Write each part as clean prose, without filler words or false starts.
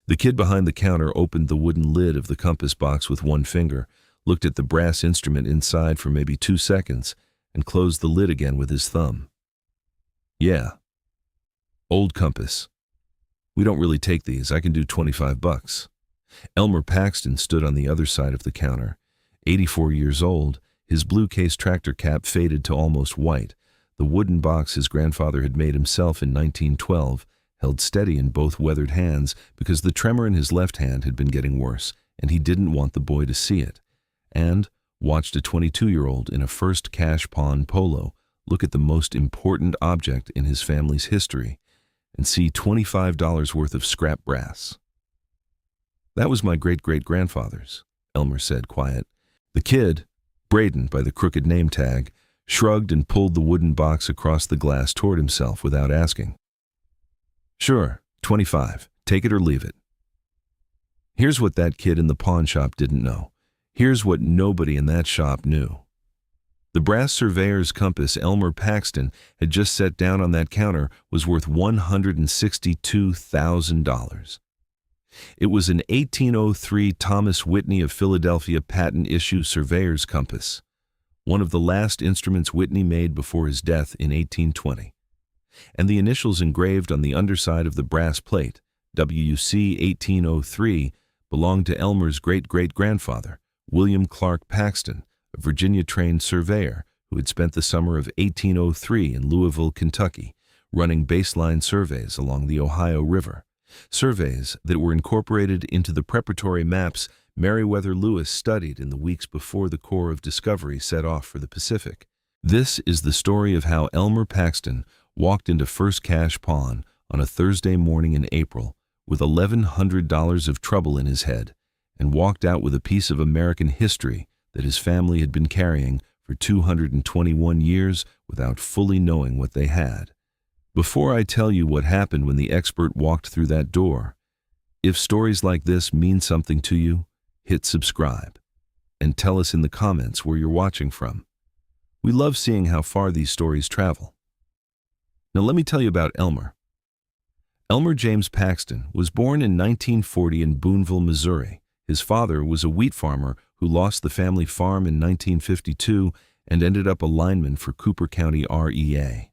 The kid behind the counter opened the wooden lid of the compass box with one finger, looked at the brass instrument inside for maybe 2 seconds, and closed the lid again with his thumb. Yeah. Old compass. We don't really take these. I can do $25. Elmer Paxton stood on the other side of the counter. 84 years old, his blue case tractor cap faded to almost white. The wooden box his grandfather had made himself in 1912 held steady in both weathered hands because the tremor in his left hand had been getting worse, and he didn't want the boy to see it. And watched a 22-year-old in a first cash pawn polo look at the most important object in his family's history and see $25 worth of scrap brass. That was my great-great-grandfather's, Elmer said, quiet. The kid, Braden by the crooked name tag, shrugged and pulled the wooden box across the glass toward himself without asking. Sure, 25. Take it or leave it. Here's what that kid in the pawn shop didn't know. Here's what nobody in that shop knew. The brass surveyor's compass Elmer Paxton had just set down on that counter was worth $162,000. It was an 1803 Thomas Whitney of Philadelphia patent-issue surveyor's compass, one of the last instruments Whitney made before his death in 1820. And the initials engraved on the underside of the brass plate, WC 1803, belonged to Elmer's great-great-grandfather, William Clark Paxton, a Virginia-trained surveyor who had spent the summer of 1803 in Louisville, Kentucky, running baseline surveys along the Ohio River, surveys that were incorporated into the preparatory maps Meriwether Lewis studied in the weeks before the Corps of Discovery set off for the Pacific. This is the story of how Elmer Paxton walked into First Cash Pawn on a Thursday morning in April with $1,100 of trouble in his head and walked out with a piece of American history that his family had been carrying for 221 years without fully knowing what they had. Before I tell you what happened when the expert walked through that door, if stories like this mean something to you, hit subscribe and tell us in the comments where you're watching from. We love seeing how far these stories travel. Now let me tell you about Elmer. Elmer James Paxton was born in 1940 in Boonville, Missouri. His father was a wheat farmer who lost the family farm in 1952 and ended up a lineman for Cooper County REA.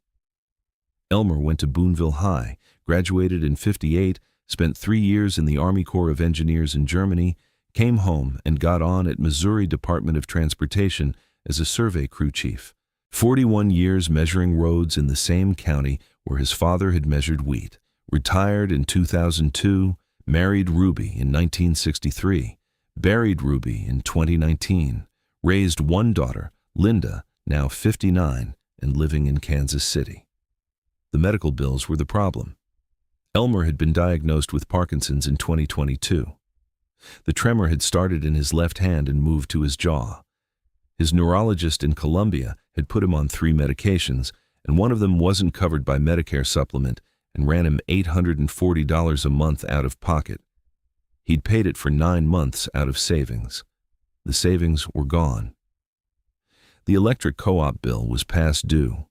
Elmer went to Boonville High, graduated in '58, spent 3 years in the Army Corps of Engineers in Germany, came home and got on at Missouri Department of Transportation as a survey crew chief. 41 years measuring roads in the same county where his father had measured wheat. Retired in 2002, married Ruby in 1963, buried Ruby in 2019, raised one daughter, Linda, now 59, and living in Kansas City. The medical bills were the problem. Elmer had been diagnosed with Parkinson's in 2022. The tremor had started in his left hand and moved to his jaw. His neurologist in Columbia had put him on 3 medications, and one of them wasn't covered by Medicare supplement and ran him $840 a month out of pocket. He'd paid it for 9 months out of savings. The savings were gone. The electric co-op bill was past due.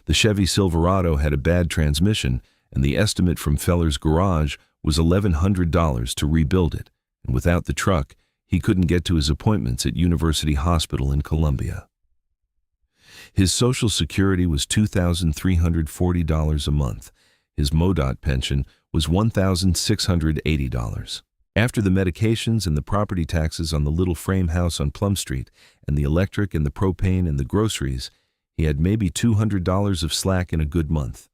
The Chevy Silverado had a bad transmission, and the estimate from Feller's Garage was $1,100 to rebuild it, and without the truck, he couldn't get to his appointments at University Hospital in Columbia. His Social Security was $2,340 a month. His MoDOT pension was $1,680. After the medications and the property taxes on the little frame house on Plum Street and the electric and the propane and the groceries, he had maybe $200 of slack in a good month.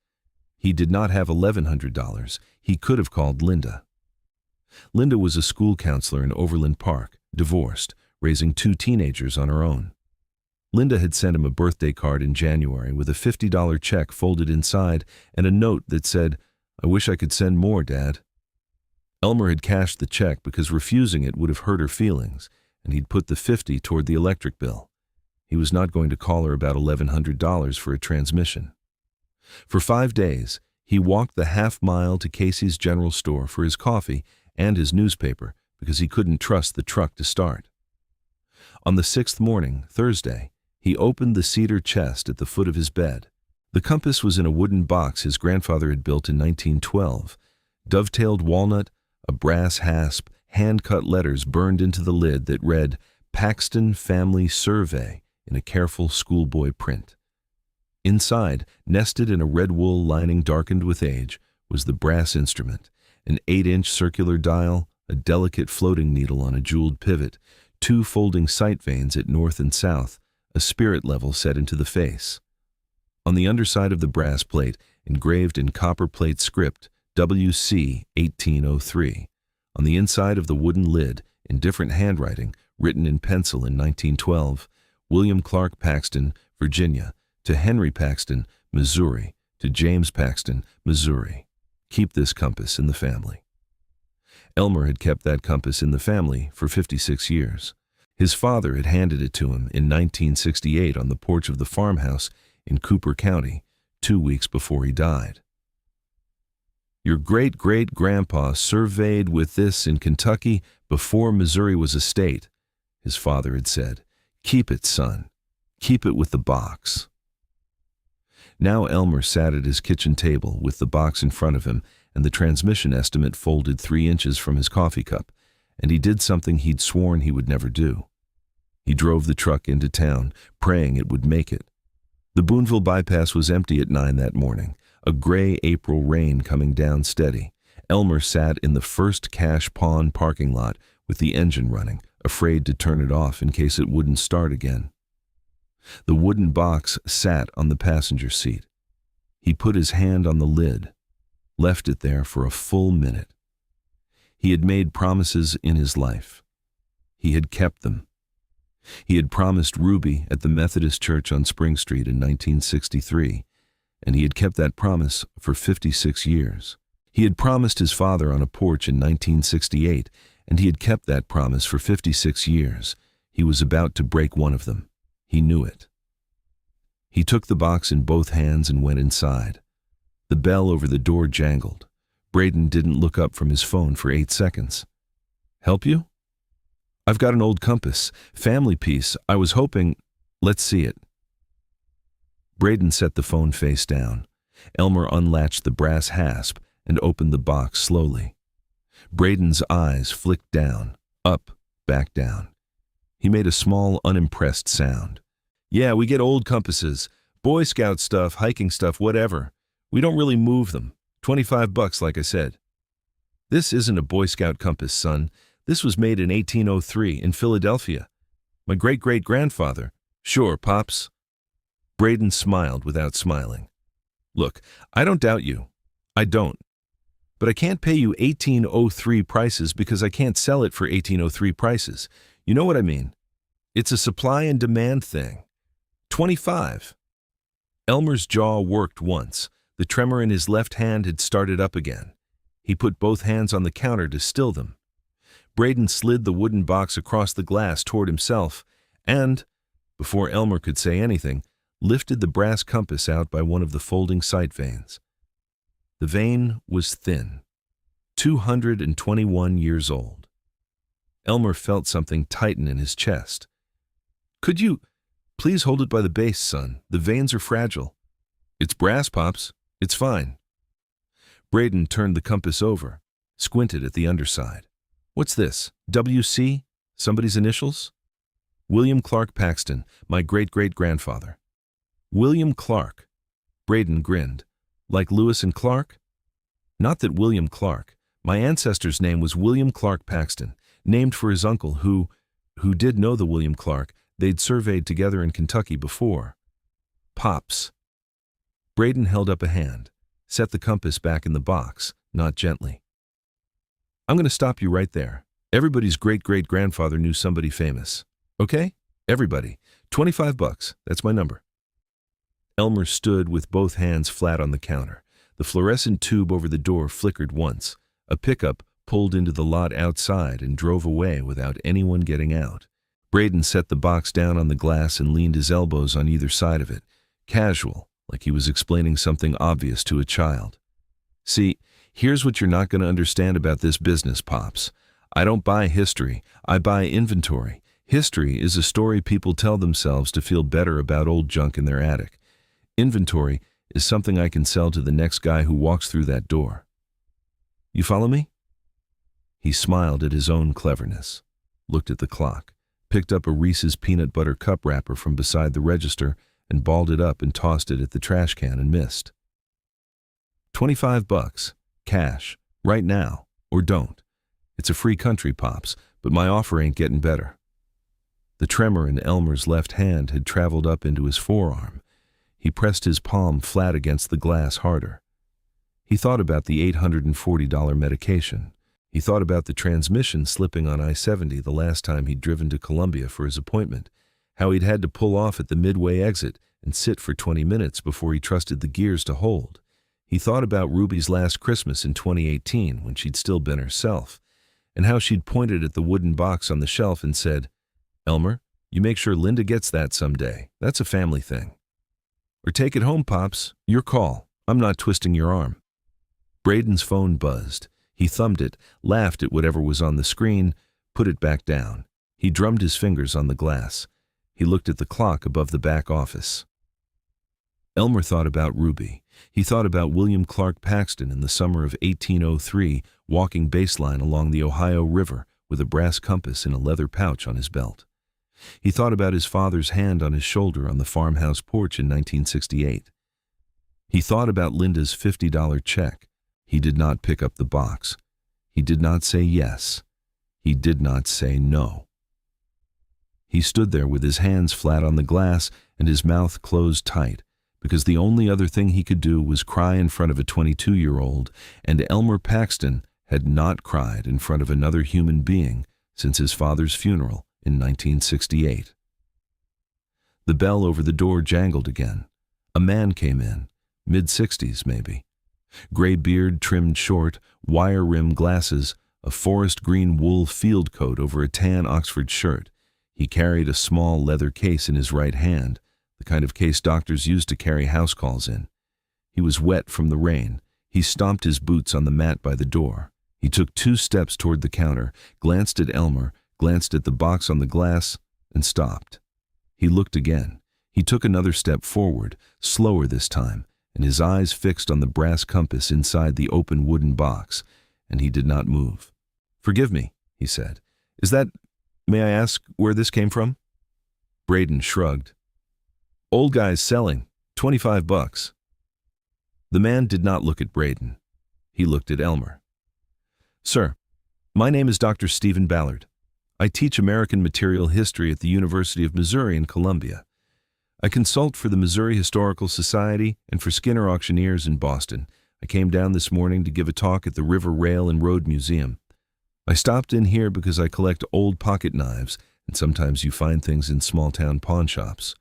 He did not have $1,100. He could have called Linda. Linda was a school counselor in Overland Park, divorced, raising 2 teenagers on her own. Linda had sent him a birthday card in January with a $50 check folded inside and a note that said, "I wish I could send more, Dad." Elmer had cashed the check because refusing it would have hurt her feelings, and he'd put the $50 toward the electric bill. He was not going to call her about $1,100 for a transmission. For 5 days, he walked the half-mile to Casey's General Store for his coffee and his newspaper because he couldn't trust the truck to start. On the 6th morning, Thursday, he opened the cedar chest at the foot of his bed. The compass was in a wooden box his grandfather had built in 1912, dovetailed walnut, a brass hasp, hand-cut letters burned into the lid that read, Paxton Family Survey, in a careful schoolboy print. Inside, nested in a red wool lining darkened with age, was the brass instrument, an 8-inch circular dial, a delicate floating needle on a jeweled pivot, 2 folding sight vanes at north and south, a spirit level set into the face. On the underside of the brass plate, engraved in copper plate script, WC 1803. On the inside of the wooden lid, in different handwriting, written in pencil in 1912, William Clark Paxton, Virginia, to Henry Paxton, Missouri, to James Paxton, Missouri. Keep this compass in the family. Elmer had kept that compass in the family for 56 years. His father had handed it to him in 1968 on the porch of the farmhouse in Cooper County, 2 weeks before he died. Your great-great-grandpa surveyed with this in Kentucky before Missouri was a state, his father had said. Keep it, son. Keep it with the box. Now Elmer sat at his kitchen table with the box in front of him and the transmission estimate folded 3 inches from his coffee cup, and he did something he'd sworn he would never do. He drove the truck into town, praying it would make it. The Boonville bypass was empty at 9 that morning, a gray April rain coming down steady. Elmer sat in the First Cash Pawn parking lot with the engine running, afraid to turn it off in case it wouldn't start again. The wooden box sat on the passenger seat. He put his hand on the lid, left it there for a full minute. He had made promises in his life. He had kept them. He had promised Ruby at the Methodist Church on Spring Street in 1963, and he had kept that promise for 56 years. He had promised his father on a porch in 1968, and he had kept that promise for 56 years. He was about to break one of them. He knew it. He took the box in both hands and went inside. The bell over the door jangled. Braden didn't look up from his phone for 8 seconds. Help you? I've got an old compass. Family piece. I was hoping... Let's see it. Braden set the phone face down. Elmer unlatched the brass hasp and opened the box slowly. Braden's eyes flicked down, up, back down. He made a small, unimpressed sound. Yeah, we get old compasses. Boy Scout stuff, hiking stuff, whatever. We don't really move them. $25, like I said. This isn't a Boy Scout compass, son. This was made in 1803 in Philadelphia. My great-great-grandfather. Sure, Pops. Braden smiled without smiling. Look, I don't doubt you. I don't. But I can't pay you 1803 prices because I can't sell it for 1803 prices. You know what I mean? It's a supply and demand thing. 25. Elmer's jaw worked once. The tremor in his left hand had started up again. He put both hands on the counter to still them. Braden slid the wooden box across the glass toward himself and, before Elmer could say anything, lifted the brass compass out by one of the folding sight vanes. The vane was thin, 221 years old. Elmer felt something tighten in his chest. Could you please hold it by the base, son? The vanes are fragile. It's brass, Pops. It's fine. Braden turned the compass over, squinted at the underside. What's this? WC? Somebody's initials? William Clark Paxton, my great-great-grandfather. William Clark. Braden grinned. Like Lewis and Clark? Not that William Clark. My ancestor's name was William Clark Paxton, named for his uncle who did know the William Clark. They'd surveyed together in Kentucky before. Pops. Braden held up a hand, set the compass back in the box, not gently. I'm going to stop you right there. Everybody's great-great-grandfather knew somebody famous. Okay? Everybody. $25. That's my number. Elmer stood with both hands flat on the counter. The fluorescent tube over the door flickered once. A pickup pulled into the lot outside and drove away without anyone getting out. Braden set the box down on the glass and leaned his elbows on either side of it, casual, like he was explaining something obvious to a child. See, here's what you're not going to understand about this business, Pops. I don't buy history. I buy inventory. History is a story people tell themselves to feel better about old junk in their attic. Inventory is something I can sell to the next guy who walks through that door. You follow me? He smiled at his own cleverness, looked at the clock, picked up a Reese's peanut butter cup wrapper from beside the register and balled it up and tossed it at the trash can and missed. $25, cash, right now, or don't. It's a free country, Pops, but my offer ain't getting better. The tremor in Elmer's left hand had traveled up into his forearm. He pressed his palm flat against the glass harder. He thought about the $840 medication. He thought about the transmission slipping on I-70 the last time he'd driven to Columbia for his appointment, how he'd had to pull off at the Midway exit and sit for 20 minutes before he trusted the gears to hold. He thought about Ruby's last Christmas in 2018 when she'd still been herself, and how she'd pointed at the wooden box on the shelf and said, "Elmer, you make sure Linda gets that someday. That's a family thing." Or "Take it home, Pops. Your call. I'm not twisting your arm." Braden's phone buzzed. He thumbed it, laughed at whatever was on the screen, put it back down. He drummed his fingers on the glass. He looked at the clock above the back office. Elmer thought about Ruby. He thought about William Clark Paxton in the summer of 1803, walking baseline along the Ohio River with a brass compass in a leather pouch on his belt. He thought about his father's hand on his shoulder on the farmhouse porch in 1968. He thought about Linda's $50 check. He did not pick up the box. He did not say yes. He did not say no. He stood there with his hands flat on the glass and his mouth closed tight, because the only other thing he could do was cry in front of a 22-year-old, and Elmer Paxton had not cried in front of another human being since his father's funeral in 1968. The bell over the door jangled again. A man came in, mid-60s maybe. Gray beard trimmed short, wire-rimmed glasses, a forest green wool field coat over a tan Oxford shirt. He carried a small leather case in his right hand, the kind of case doctors use to carry house calls in. He was wet from the rain. He stomped his boots on the mat by the door. He took 2 steps toward the counter, glanced at Elmer, glanced at the box on the glass, and stopped. He looked again. He took another step forward, slower this time, and his eyes fixed on the brass compass inside the open wooden box, and he did not move. "Forgive me," he said. May I ask where this came from?" Braden shrugged. "Old guy's selling, $25. The man did not look at Braden. He looked at Elmer. "Sir, my name is Dr. Stephen Ballard. I teach American Material History at the University of Missouri in Columbia. I consult for the Missouri Historical Society and for Skinner Auctioneers in Boston. I came down this morning to give a talk at the River Rail and Road Museum. I stopped in here because I collect old pocket knives, and sometimes you find things in small-town pawn shops.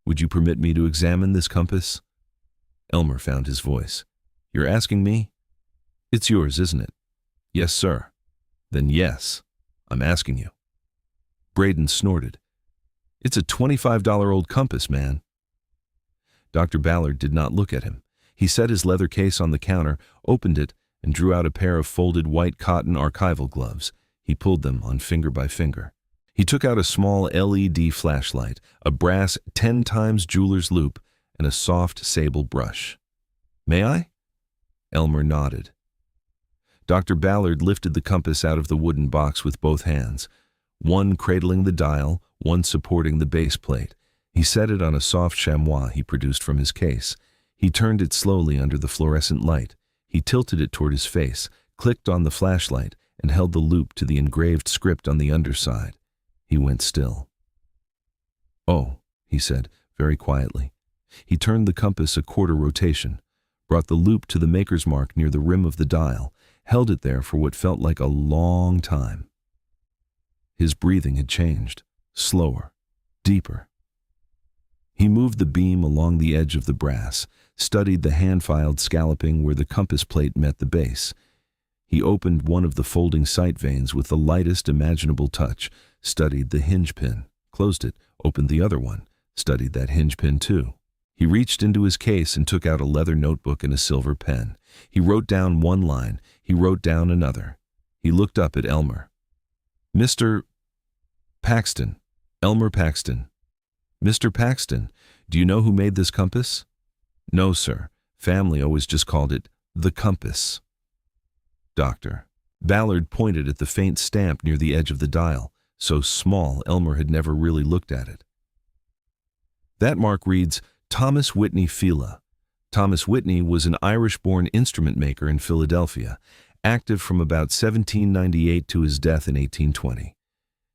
Would you permit me to examine this compass?" Elmer found his voice. "You're asking me?" "It's yours, isn't it?" "Yes, sir." "Then yes, I'm asking you." Braden snorted. "It's a $25 old compass, man." Dr. Ballard did not look at him. He set his leather case on the counter, opened it, and drew out a pair of folded white cotton archival gloves. He pulled them on finger by finger. He took out a small LED flashlight, a brass 10 times jeweler's loop, and a soft sable brush. "May I?" Elmer nodded. Dr. Ballard lifted the compass out of the wooden box with both hands, one cradling the dial, one supporting the base plate. He set it on a soft chamois he produced from his case. He turned it slowly under the fluorescent light. He tilted it toward his face, clicked on the flashlight, and held the loop to the engraved script on the underside. He went still. "Oh," he said, very quietly. He turned the compass a quarter rotation, brought the loop to the maker's mark near the rim of the dial, held it there for what felt like a long time. His breathing had changed, slower, deeper. He moved the beam along the edge of the brass, studied the hand-filed scalloping where the compass plate met the base. He opened one of the folding sight vanes with the lightest imaginable touch, studied the hinge pin, closed it, opened the other one, studied that hinge pin too. He reached into his case and took out a leather notebook and a silver pen. He wrote down one line. He wrote down another. He looked up at Elmer. "Mr. Paxton, Elmer Paxton. Mr. Paxton, do you know who made this compass?" "No, sir. Family always just called it the compass." "Doctor, Ballard pointed at the faint stamp near the edge of the dial, so small Elmer had never really looked at it. That mark reads Thomas Whitney Fila. Thomas Whitney was an Irish-born instrument maker in Philadelphia, active from about 1798 to his death in 1820.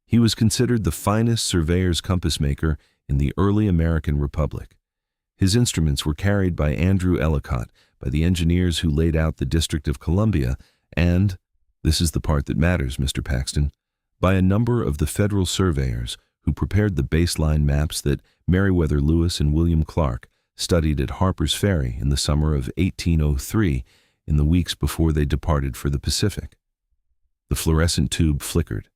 He was considered the finest surveyor's compass maker in the early American Republic. His instruments were carried by Andrew Ellicott, by the engineers who laid out the District of Columbia, and, this is the part that matters, Mr. Paxton, by a number of the federal surveyors who prepared the baseline maps that Meriwether Lewis and William Clark studied at Harper's Ferry in the summer of 1803, in the weeks before they departed for the Pacific. The fluorescent tube flickered.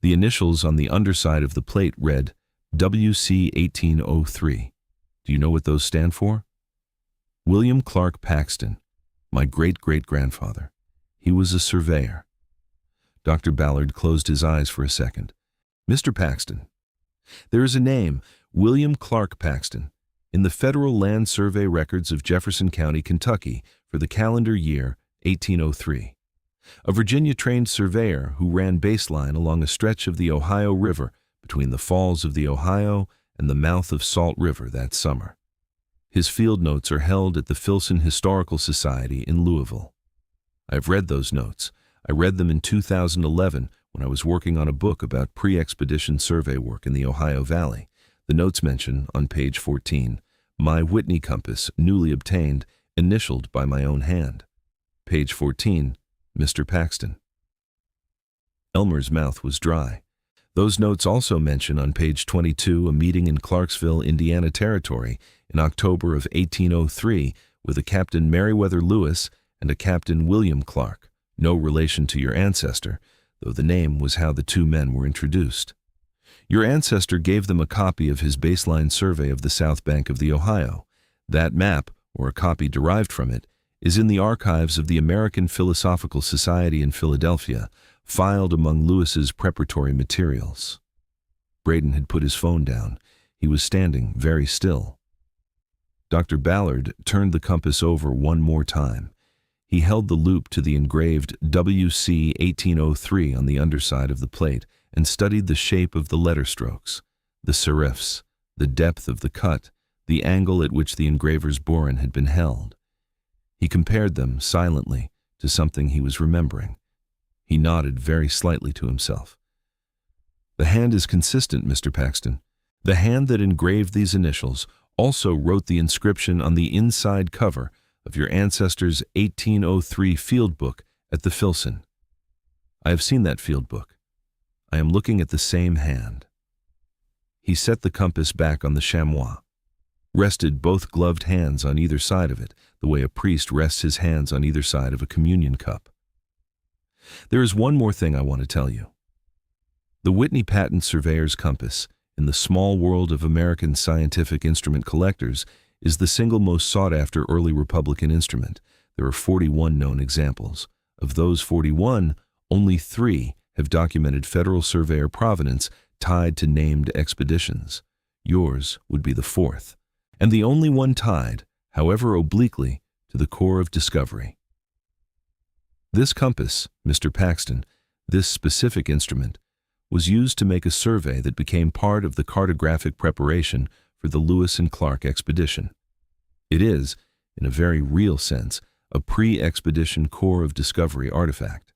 The initials on the underside of the plate read WC 1803. Do you know what those stand for? William Clark Paxton, my great-great-grandfather. He was a surveyor. Dr. Ballard closed his eyes for a second. Mr. Paxton, there is a name, William Clark Paxton, in the Federal Land Survey records of Jefferson County, Kentucky, for the calendar year 1803. A Virginia-trained surveyor who ran baseline along a stretch of the Ohio River between the falls of the Ohio and the mouth of Salt River that summer. His field notes are held at the Filson Historical Society in Louisville. I've read those notes. I read them in 2011 when I was working on a book about pre-expedition survey work in the Ohio Valley. The notes mention, on page 14, my Whitney compass, newly obtained, initialed by my own hand. Page 14, Mr. Paxton. Elmer's mouth was dry. Those notes also mention on page 22 a meeting in Clarksville, Indiana Territory in October of 1803 with a Captain Meriwether Lewis and a Captain William Clark, no relation to your ancestor, though the name was how the two men were introduced. Your ancestor gave them a copy of his baseline survey of the south bank of the Ohio. That map, or a copy derived from it, is in the archives of the American Philosophical Society in Philadelphia, filed among Lewis's preparatory materials. Braden had put his phone down. He was standing very still. Dr. Ballard turned the compass over one more time. He held the loop to the engraved WC 1803 on the underside of the plate and studied the shape of the letter strokes, the serifs, the depth of the cut, the angle at which the engraver's boron had been held. He compared them silently to something he was remembering. He nodded very slightly to himself. The hand is consistent, Mr. Paxton. The hand that engraved these initials also wrote the inscription on the inside cover of your ancestor's 1803 field book at the Filson. I have seen that field book. I am looking at the same hand. He set the compass back on the chamois, rested both gloved hands on either side of it, the way a priest rests his hands on either side of a communion cup. There is one more thing I want to tell you. The Whitney Patent Surveyor's Compass, in the small world of American scientific instrument collectors, is the single most sought-after early Republican instrument. There are 41 known examples. Of those 41, only 3 have documented federal surveyor provenance tied to named expeditions. Yours would be the 4th, and the only one tied, however obliquely, to the Corps of Discovery. This compass, Mr. Paxton, this specific instrument, was used to make a survey that became part of the cartographic preparation for the Lewis and Clark expedition. It is, in a very real sense, a pre-expedition Corps of Discovery artifact.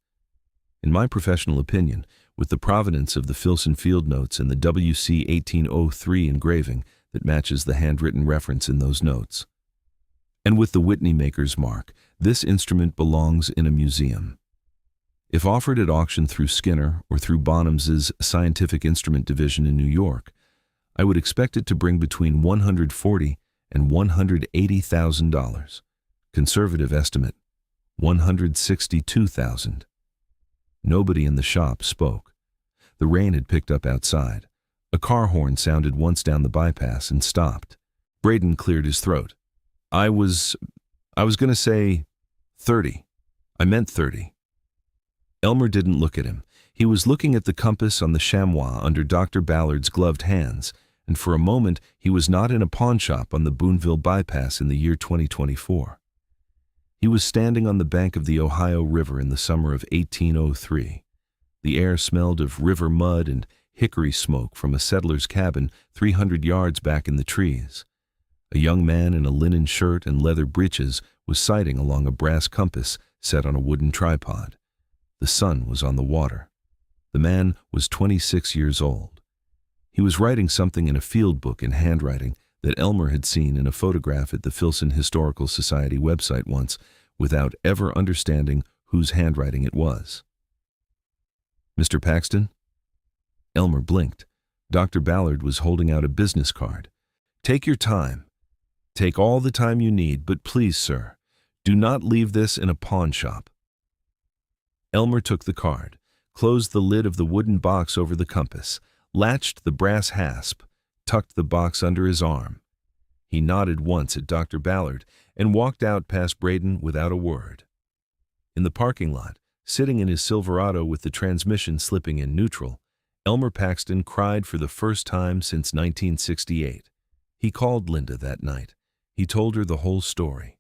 In my professional opinion, with the provenance of the Filson field notes and the WC 1803 engraving that matches the handwritten reference in those notes, and with the Whitney maker's mark, this instrument belongs in a museum. If offered at auction through Skinner or through Bonham's Scientific Instrument Division in New York, I would expect it to bring between $140,000 and $180,000. Conservative estimate, $162,000. Nobody in the shop spoke. The rain had picked up outside. A car horn sounded once down the bypass and stopped. Braden cleared his throat. I was going to say 30. I meant 30. Elmer didn't look at him. He was looking at the compass on the chamois under Dr. Ballard's gloved hands, and for a moment he was not in a pawn shop on the Boonville bypass in the year 2024. He was standing on the bank of the Ohio River in the summer of 1803. The air smelled of river mud and hickory smoke from a settler's cabin 300 yards back in the trees. A young man in a linen shirt and leather breeches was sighting along a brass compass set on a wooden tripod. The sun was on the water. The man was 26 years old. He was writing something in a field book in handwriting that Elmer had seen in a photograph at the Filson Historical Society website once, without ever understanding whose handwriting it was. "Mr. Paxton?" Elmer blinked. Dr. Ballard was holding out a business card. "Take your time. Take all the time you need, but please, sir, do not leave this in a pawn shop." Elmer took the card, closed the lid of the wooden box over the compass, latched the brass hasp, tucked the box under his arm. He nodded once at Dr. Ballard and walked out past Braden without a word. In the parking lot, sitting in his Silverado with the transmission slipping in neutral, Elmer Paxton cried for the first time since 1968. He called Linda that night. He told her the whole story.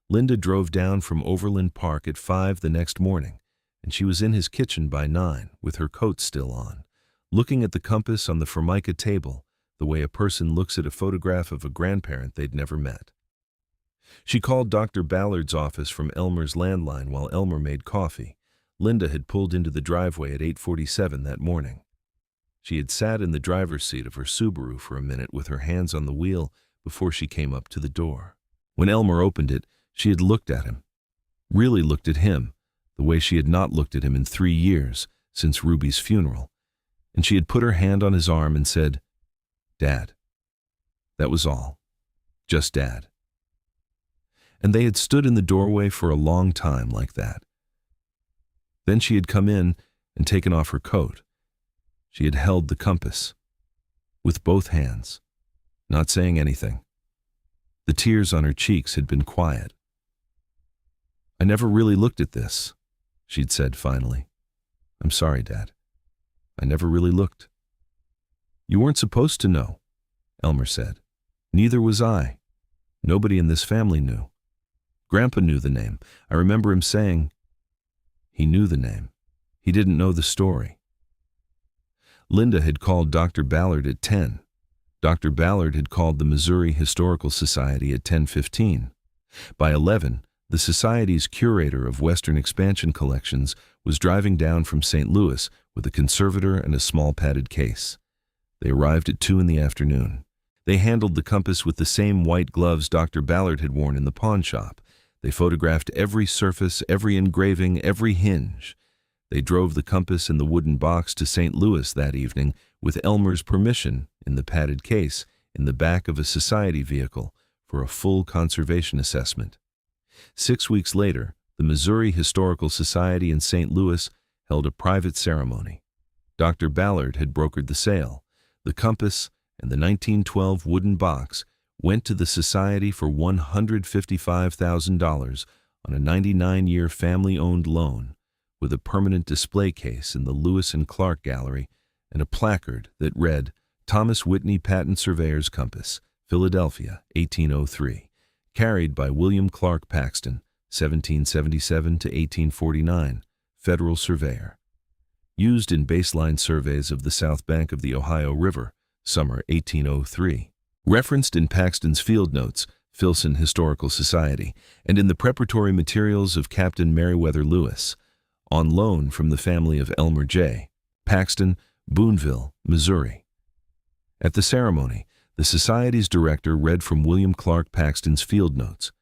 Linda drove down from Overland Park at 5 the next morning, and she was in his kitchen by 9 with her coat still on, looking at the compass on the Formica table the way a person looks at a photograph of a grandparent they'd never met. She called Dr. Ballard's office from Elmer's landline while Elmer made coffee. Linda had pulled into the driveway at 8:47 that morning. She had sat in the driver's seat of her Subaru for a minute with her hands on the wheel before she came up to the door. When Elmer opened it, she had looked at him, really looked at him, the way she had not looked at him in 3 years, since Ruby's funeral, and she had put her hand on his arm and said, "Dad." That was all. Just Dad. And they had stood in the doorway for a long time like that. Then she had come in and taken off her coat. She had held the compass with both hands, not saying anything. The tears on her cheeks had been quiet. "I never really looked at this," she'd said finally. "I'm sorry, Dad. I never really looked." "You weren't supposed to know," Elmer said. "Neither was I. Nobody in this family knew. Grandpa knew the name. I remember him saying..." He knew the name. He didn't know the story. Linda had called Dr. Ballard at 10. Dr. Ballard had called the Missouri Historical Society at 10:15. By 11, the Society's curator of Western Expansion Collections was driving down from St. Louis with a conservator and a small padded case. They arrived at 2 in the afternoon. They handled the compass with the same white gloves Dr. Ballard had worn in the pawn shop. They photographed every surface, every engraving, every hinge. They drove the compass in the wooden box to St. Louis that evening with Elmer's permission in the padded case in the back of a society vehicle for a full conservation assessment. 6 weeks later, the Missouri Historical Society in St. Louis held a private ceremony. Dr. Ballard had brokered the sale. The compass and the 1912 wooden box went to the Society for $155,000 on a 99-year family-owned loan, with a permanent display case in the Lewis and Clark Gallery and a placard that read, "Thomas Whitney Patent Surveyor's Compass, Philadelphia, 1803, carried by William Clark Paxton, 1777 to 1849, Federal Surveyor. Used in baseline surveys of the south bank of the Ohio River, summer 1803. Referenced in Paxton's field notes, Filson Historical Society, and in the preparatory materials of Captain Meriwether Lewis. On loan from the family of Elmer J. Paxton, Boonville, Missouri." At the ceremony, the Society's director read from William Clark Paxton's field notes,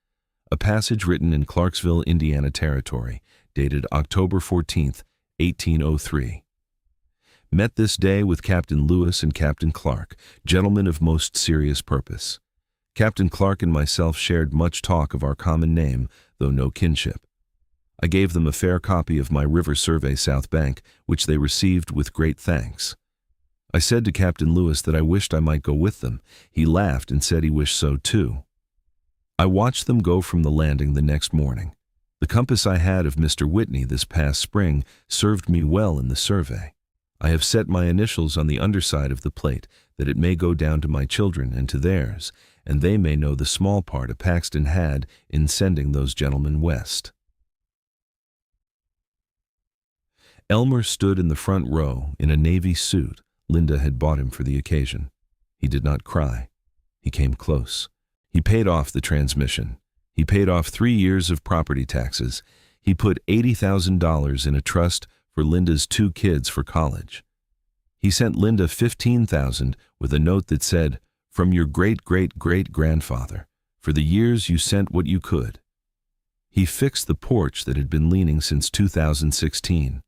a passage written in Clarksville, Indiana Territory, dated October 14, 1803. "Met this day with Captain Lewis and Captain Clark, gentlemen of most serious purpose. Captain Clark and myself shared much talk of our common name, though no kinship. I gave them a fair copy of my river survey South Bank, which they received with great thanks. I said to Captain Lewis that I wished I might go with them. He laughed and said he wished so too. I watched them go from the landing the next morning. The compass I had of Mr. Whitney this past spring served me well in the survey. I have set my initials on the underside of the plate that it may go down to my children and to theirs, and they may know the small part a Paxton had in sending those gentlemen west. Elmer stood in the front row in a navy suit Linda had bought him for the occasion. He did not cry. He came close. He paid off the transmission. He paid off 3 years of property taxes. He put $80,000 in a trust for Linda's 2 kids for college. He sent Linda $15,000 with a note that said, "From your great-great-great-grandfather, for the years you sent what you could." He fixed the porch that had been leaning since 2016.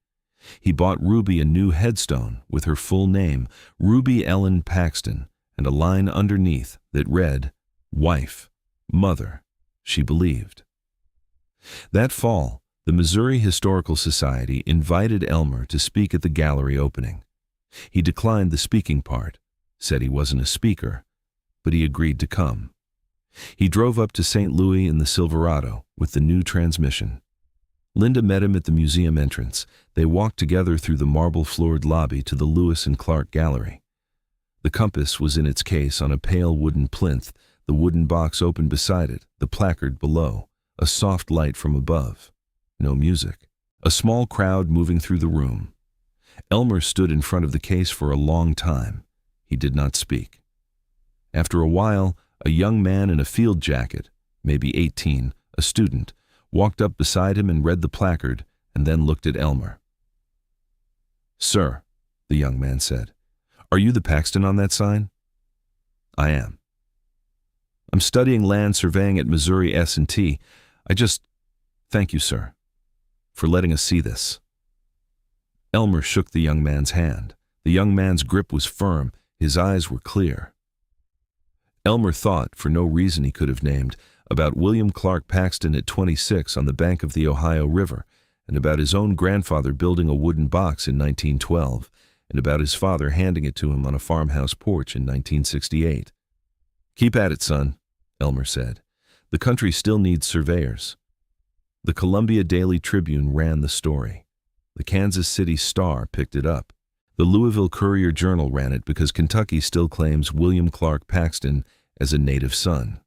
He bought Ruby a new headstone with her full name, Ruby Ellen Paxton, and a line underneath that read, "Wife, mother, she believed." That fall, the Missouri Historical Society invited Elmer to speak at the gallery opening. He declined the speaking part, said he wasn't a speaker, but he agreed to come. He drove up to St. Louis in the Silverado with the new transmission. Linda met him at the museum entrance. They walked together through the marble-floored lobby to the Lewis and Clark Gallery. The compass was in its case on a pale wooden plinth, the wooden box open beside it, the placard below, a soft light from above. No music. A small crowd moving through the room. Elmer stood in front of the case for a long time. He did not speak. After a while, a young man in a field jacket, maybe 18, a student, walked up beside him and read the placard and then looked at Elmer. "Sir," the young man said, "are you the Paxton on that sign?" "I am." "I'm studying land surveying at Missouri S&T. Thank you, sir, for letting us see this." Elmer shook the young man's hand. The young man's grip was firm. His eyes were clear. Elmer thought, for no reason he could have named, about William Clark Paxton at 26 on the bank of the Ohio River, and about his own grandfather building a wooden box in 1912, and about his father handing it to him on a farmhouse porch in 1968. "Keep at it, son," Elmer said. "The country still needs surveyors." The Columbia Daily Tribune ran the story. The Kansas City Star picked it up. The Louisville Courier-Journal ran it because Kentucky still claims William Clark Paxton as a native son.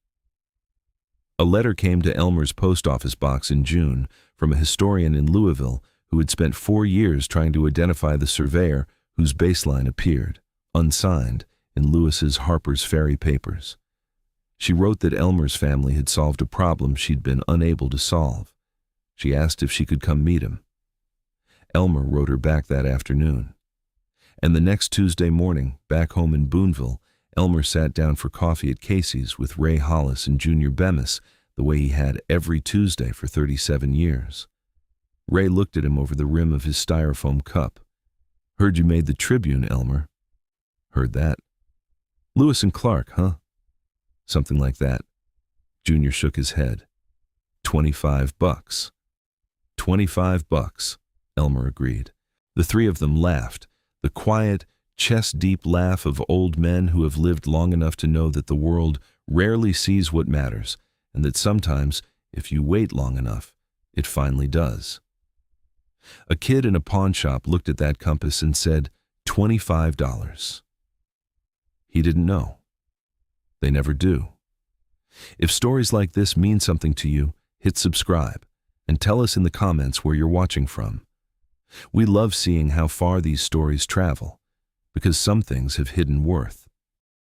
A letter came to Elmer's post office box in June from a historian in Louisville who had spent 4 years trying to identify the surveyor whose baseline appeared, unsigned, in Lewis's Harper's Ferry papers. She wrote that Elmer's family had solved a problem she'd been unable to solve. She asked if she could come meet him. Elmer wrote her back that afternoon. And the next Tuesday morning, back home in Boonville, Elmer sat down for coffee at Casey's with Ray Hollis and Junior Bemis the way he had every Tuesday for 37 years. Ray looked at him over the rim of his styrofoam cup. "Heard you made the Tribune, Elmer." "Heard that." "Lewis and Clark, huh?" "Something like that." Junior shook his head. $25. $25, Elmer agreed. The three of them laughed, the quiet, chest-deep laugh of old men who have lived long enough to know that the world rarely sees what matters, and that sometimes, if you wait long enough, it finally does. A kid in a pawn shop looked at that compass and said, $25. He didn't know. They never do. If stories like this mean something to you, hit subscribe and tell us in the comments where you're watching from. We love seeing how far these stories travel, because some things have hidden worth.